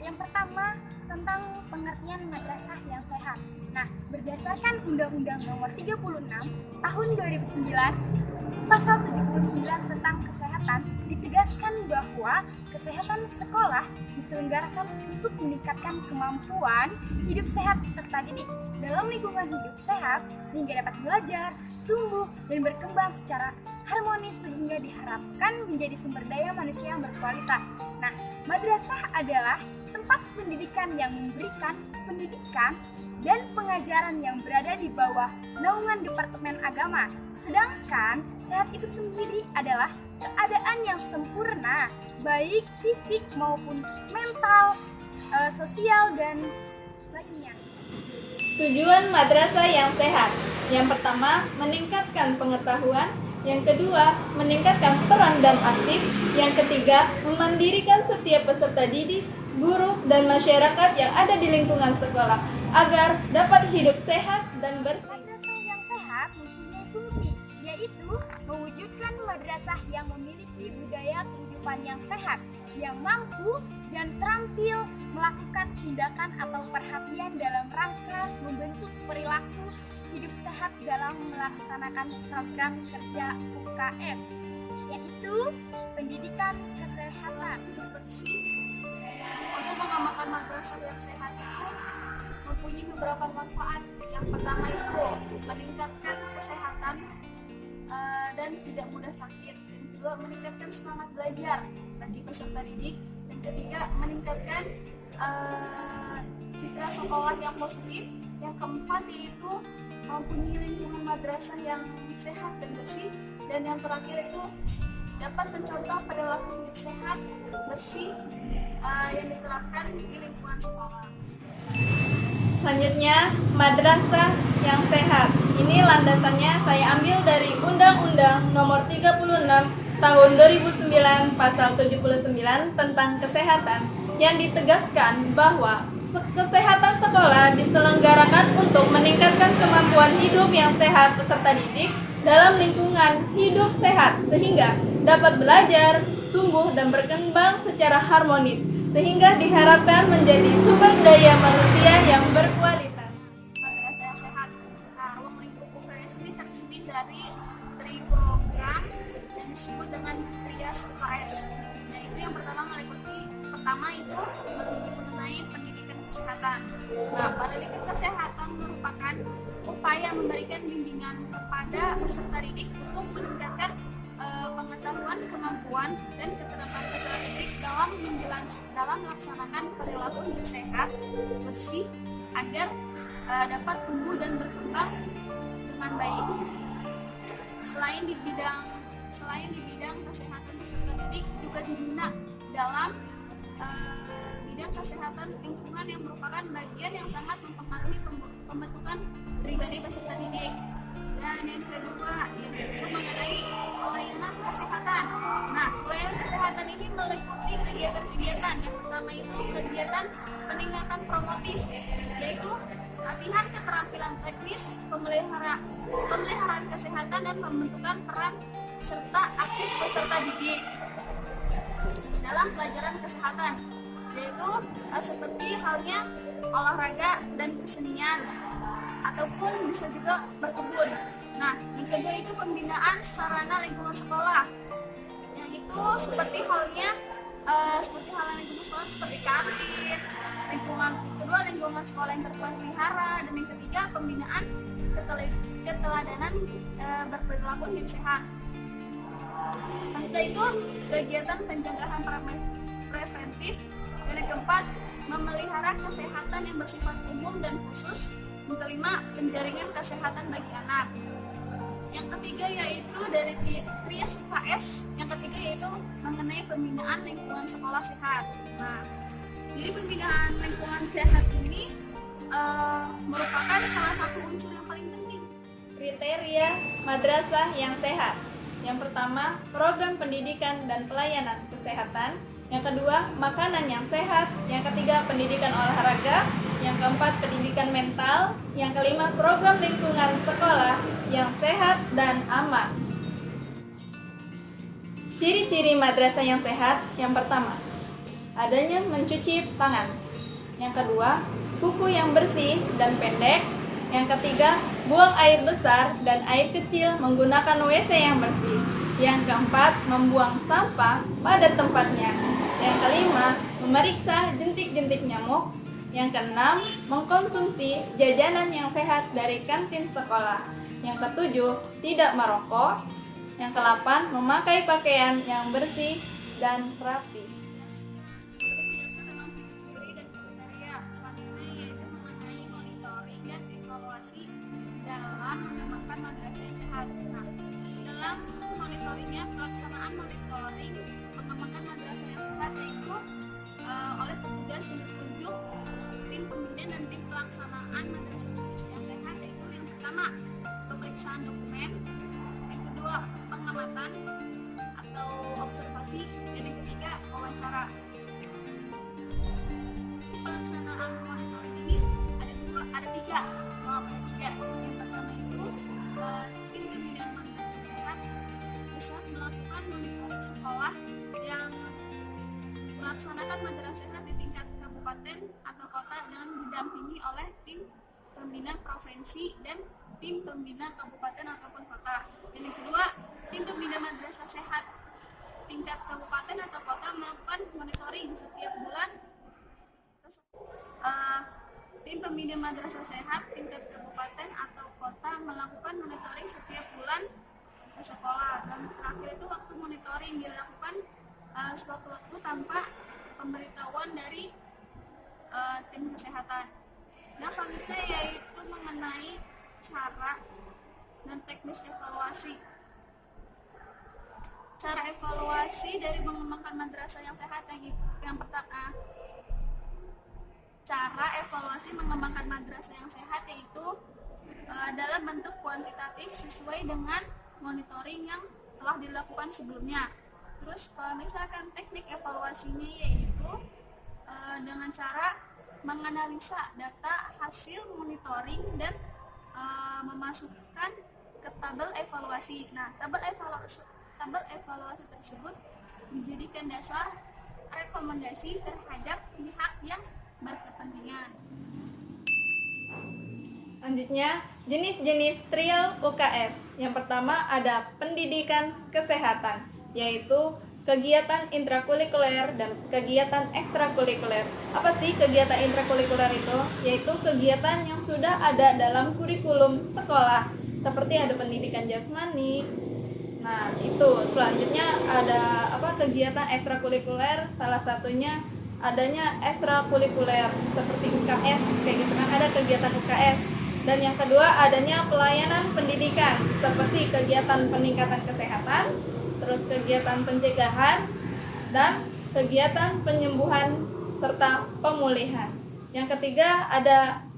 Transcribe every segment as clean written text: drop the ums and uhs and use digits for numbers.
Yang pertama, tentang pengertian madrasah yang sehat. Nah, berdasarkan Undang-Undang Nomor 36 Tahun 2009, Pasal 79 tentang kesehatan ditegaskan bahwa kesehatan sekolah diselenggarakan untuk meningkatkan kemampuan hidup sehat peserta didik dalam lingkungan hidup sehat sehingga dapat belajar, tumbuh, dan berkembang secara harmonis sehingga diharapkan menjadi sumber daya manusia yang berkualitas. Nah, madrasah adalah tempat pendidikan yang memberikan pendidikan dan pengajaran yang berada di bawah naungan Departemen Agama. Sedangkan sehat itu sendiri adalah keadaan yang sempurna, baik fisik maupun mental, sosial, dan lainnya. Tujuan madrasah yang sehat. Yang pertama, meningkatkan pengetahuan. Yang kedua, meningkatkan peran dan aktif. Yang ketiga, memandirikan setiap peserta didik, guru, dan masyarakat yang ada di lingkungan sekolah agar dapat hidup sehat dan bersih. Madrasah yang sehat mempunyai fungsi, yaitu mewujudkan madrasah yang memiliki budaya kehidupan yang sehat, yang mampu dan terampil melakukan tindakan atau perhatian dalam rangka membentuk perilaku hidup sehat dalam melaksanakan program kerja UKS, yaitu pendidikan kesehatan bersih. Untuk mengamalkan madrasah yang sehat itu mempunyai beberapa manfaat. Yang pertama itu meningkatkan kesehatan dan tidak mudah sakit. Yang kedua, meningkatkan semangat belajar bagi peserta didik. Yang ketiga, meningkatkan citra sekolah yang positif. Yang keempat yaitu mempunyai lingkungan madrasah yang sehat dan bersih. Dan yang terakhir itu dapat mencontoh perilaku hidup sehat, bersih yang diterapkan di lingkungan sekolah. Selanjutnya, madrasah yang sehat. Ini landasannya saya ambil dari Undang-Undang Nomor 36 Tahun 2009 Pasal 79 tentang kesehatan yang ditegaskan bahwa kesehatan sekolah diselenggarakan untuk meningkatkan kemampuan hidup yang sehat peserta didik dalam lingkungan hidup sehat sehingga dapat belajar, tumbuh, dan berkembang secara harmonis sehingga diharapkan menjadi sumber daya manusia yang berkualitas. Madrasah yang sehat. Nah, ruang lingkup UKS ini terdiri dari 3 program yang disebut dengan Trias UKS. Yaitu yang pertama itu mengenai pendidikan kesehatan. Nah, pendidikan kesehatan merupakan upaya memberikan bimbingan kepada peserta didik untuk meningkatkan pengetahuan, kemampuan, dan keterampilan peserta didik dalam melaksanakan perilaku hidup sehat, bersih, agar dapat tumbuh dan berkembang dengan baik. Selain di bidang kesehatan peserta didik juga dibina dalam bidang kesehatan lingkungan yang merupakan bagian yang sangat mempengaruhi pembentukan pribadi peserta didik. Dan yang kedua yaitu mengenai pelayanan kesehatan. Nah, pelayanan kesehatan ini meliputi kegiatan-kegiatan. Yang pertama itu kegiatan peningkatan promotif, yaitu latihan keterampilan teknis, pemeliharaan kesehatan, dan pembentukan peran serta aktif peserta didik dalam pelajaran kesehatan, yaitu seperti halnya olahraga dan kesenian, ataupun bisa juga berkebun. Nah, yang kedua itu pembinaan sarana lingkungan sekolah, yang itu seperti halnya lingkungan sekolah seperti kantin, lingkungan sekolah yang terpelihara, dan yang ketiga pembinaan keteladanan berperilaku hidup sehat. Setelah itu kegiatan pencegahan preventif, dan yang keempat memelihara kesehatan yang bersifat umum dan khusus. Yang kelima, penjaringan kesehatan bagi anak. Yang ketiga yaitu dari Trias UKS, yang ketiga yaitu mengenai pembinaan lingkungan sekolah sehat. Nah, jadi pembinaan lingkungan sehat ini merupakan salah satu unsur yang paling penting. Kriteria madrasah yang sehat. Yang pertama, program pendidikan dan pelayanan kesehatan. Yang kedua, makanan yang sehat. Yang ketiga, pendidikan olahraga. Yang keempat, pendidikan mental. Yang kelima, program lingkungan sekolah yang sehat dan aman. Ciri-ciri madrasah yang sehat. Yang pertama, adanya mencuci tangan. Yang kedua, kuku yang bersih dan pendek. Yang ketiga, buang air besar dan air kecil menggunakan WC yang bersih. Yang keempat, membuang sampah pada tempatnya. Yang kelima, memeriksa jentik-jentik nyamuk. Yang keenam, mengkonsumsi jajanan yang sehat dari kantin sekolah. Yang ketujuh, tidak merokok. Yang kedelapan, memakai pakaian yang bersih dan rapi. Menjelaskan tentang ciri-ciri dan kriteria selanjutnya yaitu mengenai monitoring dan evaluasi dalam mengembangkan madrasah yang sehat. Nah, dalam monitoringnya, pelaksanaan monitoring mengembangkan madrasah yang sehat yaitu oleh petugas yang ditunjuk tim pembina dan tim pelaksanaan madrasah yang sehat, yaitu yang pertama pemeriksaan dokumen, yang kedua pengamatan atau observasi, dan yang ketiga wawancara. Pelaksanaan monitoring ini ada tiga. Yang pertama itu tim pembinaan madrasah sehat bisa melakukan monitoring sekolah yang melaksanakan madrasah sehat di tingkat kabupaten atau kota dengan didampingi oleh tim pembina provinsi dan tim pembina kabupaten ataupun kota. Dan yang kedua, tim pembina madrasah sehat tingkat kabupaten atau kota melakukan monitoring setiap bulan. Tim pembina madrasah sehat tingkat kabupaten atau kota melakukan monitoring setiap bulan ke sekolah. Dan terakhir itu waktu monitoring dilakukan sewaktu-waktu tanpa pemberitahuan dari tim kesehatan. Nah, selanjutnya yaitu mengenai cara dan teknis evaluasi. Cara evaluasi dari mengembangkan madrasah yang sehat yang pertama. Cara evaluasi mengembangkan madrasah yang sehat yaitu dalam bentuk kuantitatif sesuai dengan monitoring yang telah dilakukan sebelumnya. Terus kalau misalkan teknik evaluasinya yaitu dengan cara menganalisa data hasil monitoring dan memasukkan ke tabel evaluasi. Nah, tabel evaluasi tersebut dijadikan dasar rekomendasi terhadap pihak yang berkepentingan. Selanjutnya, jenis-jenis trial UKS. Yang pertama ada pendidikan kesehatan, yaitu kegiatan intrakurikuler dan kegiatan ekstrakurikuler. Apa sih kegiatan intrakurikuler itu? Yaitu kegiatan yang sudah ada dalam kurikulum sekolah, seperti ada pendidikan jasmani. Nah, itu. Selanjutnya ada kegiatan ekstrakurikuler, salah satunya adanya ekstrakurikuler seperti UKS, kayak gitu kan, ada kegiatan UKS. Dan yang kedua adanya pelayanan pendidikan seperti kegiatan peningkatan kesehatan, terus kegiatan pencegahan, dan kegiatan penyembuhan serta pemulihan. Yang ketiga ada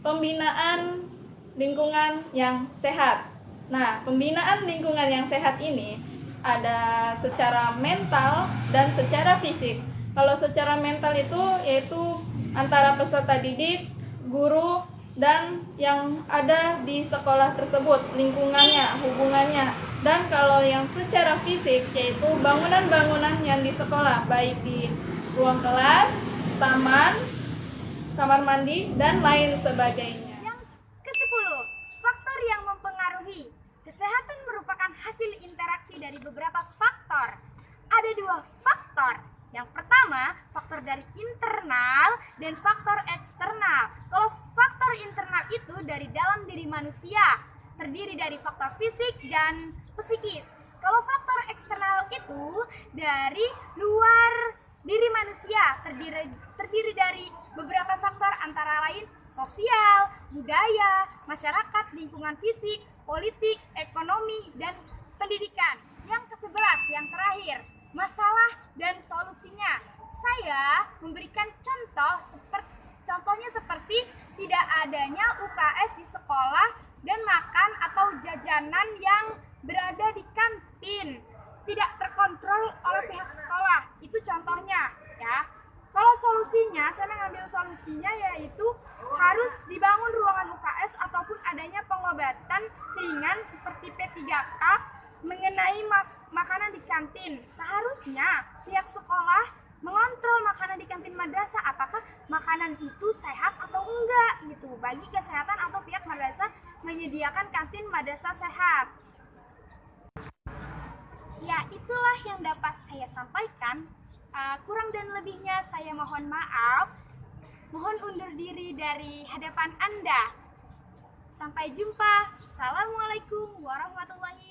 pembinaan lingkungan yang sehat. Nah, pembinaan lingkungan yang sehat ini ada secara mental dan secara fisik. Kalau secara mental itu yaitu antara peserta didik, guru, dan yang ada di sekolah tersebut, lingkungannya, hubungannya. Dan kalau yang secara fisik yaitu bangunan-bangunan yang di sekolah, baik di ruang kelas, taman, kamar mandi, dan lain sebagainya. Yang ke-10, faktor yang mempengaruhi. Kesehatan merupakan hasil interaksi dari beberapa faktor. Ada 2 faktor. Yang pertama, faktor dari internal dan faktor eksternal. Kalau faktor internal itu dari dalam diri manusia, terdiri dari faktor fisik dan psikis. Kalau faktor eksternal itu dari luar diri manusia, terdiri dari beberapa faktor antara lain sosial, budaya, masyarakat, lingkungan fisik, politik, ekonomi, dan pendidikan. Yang ke-11, yang terakhir, masalah dan solusinya. Saya memberikan contohnya seperti tidak adanya UKS di sekolah dan makan atau jajanan yang berada di kantin tidak terkontrol oleh pihak sekolah. Itu contohnya ya. Kalau solusinya, saya mengambil solusinya yaitu harus dibangun ruangan UKS ataupun adanya pengobatan ringan seperti P3K mengenai makanan di kantin. Seharusnya pihak sekolah mengontrol makanan di kantin madrasah, apakah makanan itu sehat atau enggak gitu. Bagi kesehatan atau pihak madrasah menyediakan kantin madrasah sehat. Ya, itulah yang dapat saya sampaikan. Kurang dan lebihnya saya mohon maaf. Mohon undur diri dari hadapan Anda. Sampai jumpa. Assalamualaikum warahmatullahi